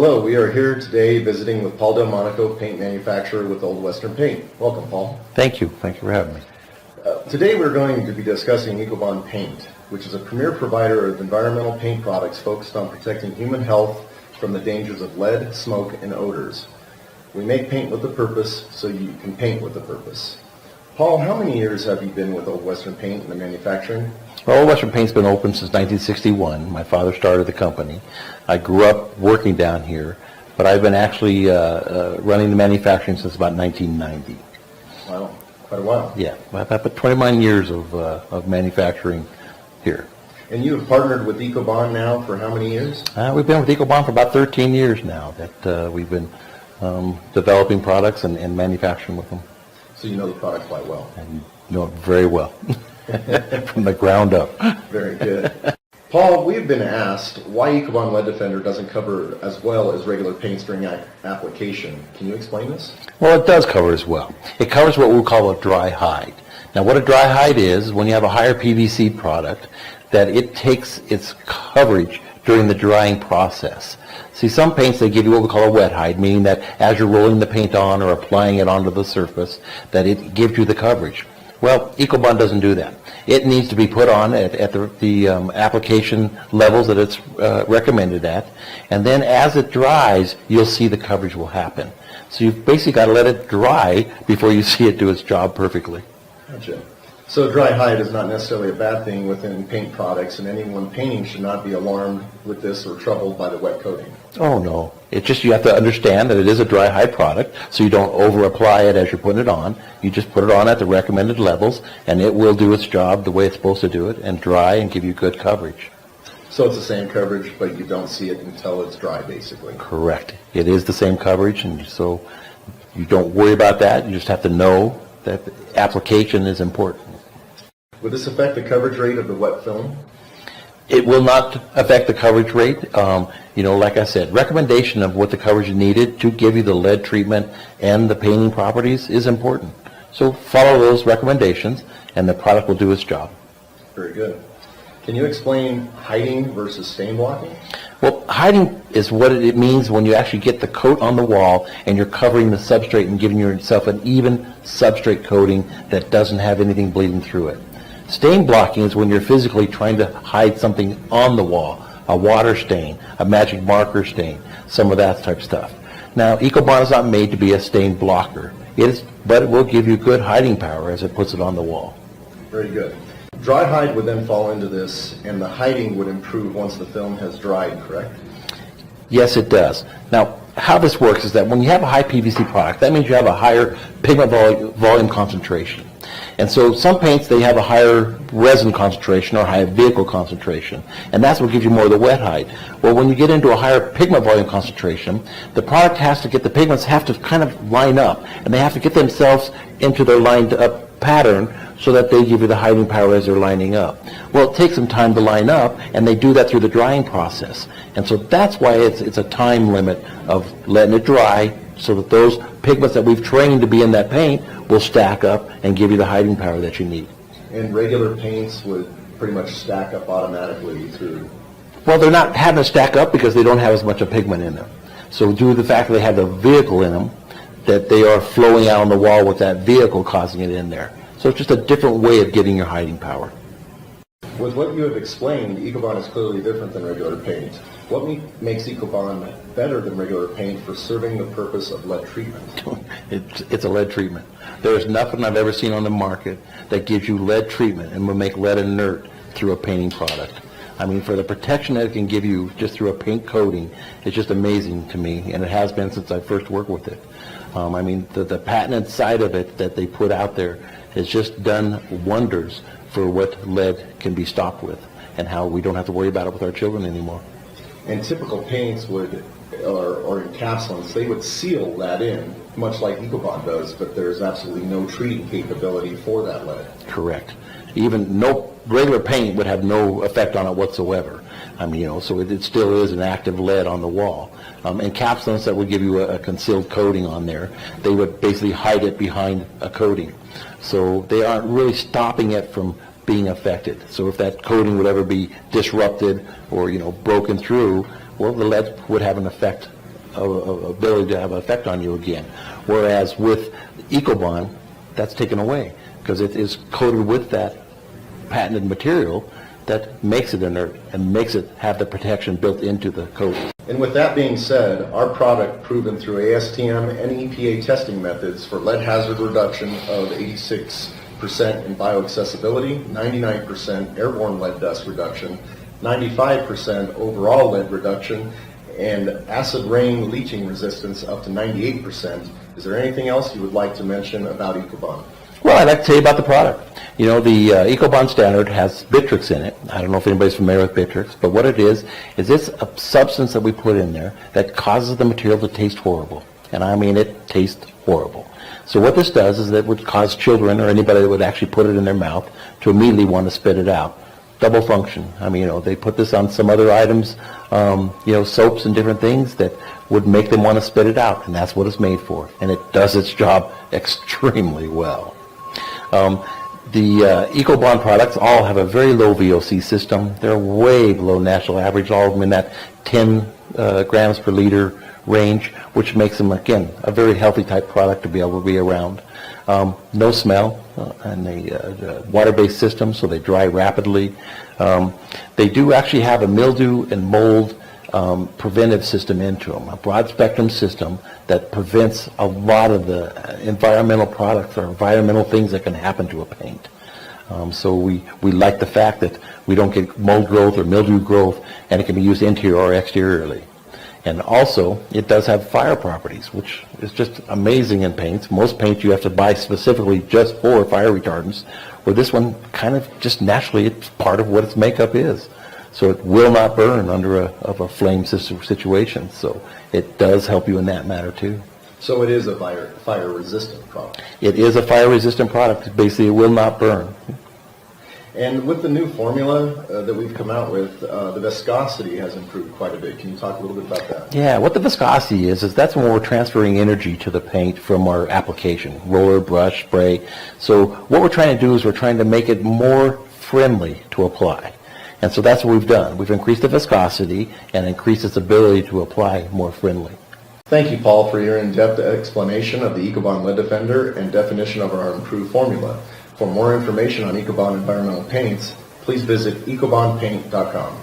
Hello, we are here today visiting with Paul Delmonico, paint manufacturer with Old Western Paint. Welcome, Paul. Thank you. Thank you for having me. Today we're going to be discussing ECOBOND Paint, which is a premier provider of environmental paint products focused on protecting human health from the dangers of lead, smoke, and odors. We make paint with a purpose, so you can paint with a purpose. Paul, how many years have you been with Old Western Paint in the manufacturing? Well, Old Western Paint's been open since 1961. My father started the company. I grew up working down here, but I've been actually running the manufacturing since about 1990. Wow, quite a while. Yeah, about 29 years of manufacturing here. And you have partnered with ECOBOND now for how many years? We've been with ECOBOND for about 13 years now that we've been developing products and manufacturing with them. So you know the product quite well. I know it very well, from the ground up. Very good. Paul, we've been asked why ECOBOND LeadDefender doesn't cover as well as regular paints during application. Can you explain this? Well, it does cover as well. It covers what we call a dry hide. Now, what a dry hide is, when you have a higher PVC product, that it takes its coverage during the drying process. See, some paints, they give you what we call a wet hide, meaning that as you're rolling the paint on or applying it onto the surface, that it gives you the coverage. Well, ECOBOND doesn't do that. It needs to be put on at the application levels that it's recommended at, and then as it dries, you'll see the coverage will happen. So you've basically got to let it dry before you see it do its job perfectly. Gotcha. So dry hide is not necessarily a bad thing within paint products, and anyone painting should not be alarmed with this or troubled by the wet coating. Oh, no. It's just you have to understand that it is a dry hide product, so you don't over-apply it as you're putting it on. You just put it on at the recommended levels, and it will do its job the way it's supposed to do it, and dry and give you good coverage. So it's the same coverage, but you don't see it until it's dry, basically. Correct. It is the same coverage, and so you don't worry about that. You just have to know that the application is important. Would this affect the coverage rate of the wet film? It will not affect the coverage rate. Like I said, recommendation of what the coverage is needed to give you the lead treatment and the painting properties is important. So follow those recommendations, and the product will do its job. Very good. Can you explain hiding versus stain blocking? Well, hiding is what it means when you actually get the coat on the wall and you're covering the substrate and giving yourself an even substrate coating that doesn't have anything bleeding through it. Stain blocking is when you're physically trying to hide something on the wall, a water stain, a magic marker stain, some of that type of stuff. Now, ECOBOND is not made to be a stain blocker, but it will give you good hiding power as it puts it on the wall. Very good. Dry hide would then fall into this, and the hiding would improve once the film has dried, correct? Yes, it does. Now, how this works is that when you have a high PVC product, that means you have a higher pigment volume concentration. And so some paints, they have a higher resin concentration or higher vehicle concentration, and that's what gives you more of the wet hide. Well, when you get into a higher pigment volume concentration, the product has to get, the pigments have to kind of line up, and they have to get themselves into their lined up pattern so that they give you the hiding power as they're lining up. Well, it takes some time to line up, and they do that through the drying process. And so that's why it's a time limit of letting it dry so that those pigments that we've trained to be in that paint will stack up and give you the hiding power that you need. And regular paints would pretty much stack up automatically through? Well, they're not having to stack up because they don't have as much of pigment in them. So due to the fact that they have the vehicle in them, that they are flowing out on the wall with that vehicle causing it in there. So it's just a different way of getting your hiding power. With what you have explained, ECOBOND is clearly different than regular paint. What makes ECOBOND better than regular paint for serving the purpose of lead treatment? It's a lead treatment. There's nothing I've ever seen on the market that gives you lead treatment and will make lead inert through a painting product. I mean, for the protection that it can give you just through a paint coating, it's just amazing to me, and it has been since I first worked with it. The patented side of it that they put out there has just done wonders for what lead can be stopped with and how we don't have to worry about it with our children anymore. And typical paints would, or encapsulants, they would seal that in, much like ECOBOND does, but there's absolutely no treating capability for that lead. Correct. Even no regular paint would have no effect on it whatsoever. So it still is an active lead on the wall. Encapsulants that would give you a concealed coating on there, they would basically hide it behind a coating. So they aren't really stopping it from being affected. So if that coating would ever be disrupted or broken through, well, the lead would have an effect ability to have an effect on you again. Whereas with ECOBOND, that's taken away because it is coated with that patented material that makes it inert and makes it have the protection built into the coating. And with that being said, our product proven through ASTM and EPA testing methods for lead hazard reduction of 86% in bioaccessibility, 99% airborne lead dust reduction, 95% overall lead reduction, and acid rain leaching resistance up to 98%. Is there anything else you would like to mention about ECOBOND? Well, I'd like to tell you about the product. You know, the ECOBOND standard has Bitrex in it. I don't know if anybody's familiar with Bitrex, but what it is it's a substance that we put in there that causes the material to taste horrible. And I mean, it tastes horrible. So what this does is that it would cause children or anybody that would actually put it in their mouth to immediately want to spit it out. Double function. I mean, you know, they put this on some other items, you know, soaps and different things that would make them want to spit it out, and that's what it's made for. And it does its job extremely well. The ECOBOND products all have a very low VOC system. They're way below national average, all of them in that 10 grams per liter range, which makes them, again, a very healthy type product to be able to be around. No smell, and the water-based system, so they dry rapidly. They do actually have a mildew and mold preventive system into them, a broad spectrum system that prevents a lot of the environmental products or environmental things that can happen to a paint. So we like the fact that we don't get mold growth or mildew growth, and it can be used interior or exteriorly. And also, it does have fire properties, which is just amazing in paints. Most paints you have to buy specifically just for fire retardants, where this one kind of just naturally, it's part of what its makeup is. So it will not burn under a flame situation. So it does help you in that matter too. So it is a fire-resistant product. It is a fire-resistant product. Basically, it will not burn. And with the new formula that we've come out with, the viscosity has improved quite a bit. Can you talk a little bit about that? Yeah, what the viscosity is that's when we're transferring energy to the paint from our application, roller, brush, spray. So what we're trying to do is we're trying to make it more friendly to apply. And so that's what we've done. We've increased the viscosity and increased its ability to apply more friendly. Thank you, Paul, for your in-depth explanation of the ECOBOND LeadDefender and definition of our improved formula. For more information on ECOBOND environmental paints, please visit ECOBONDPaint.com.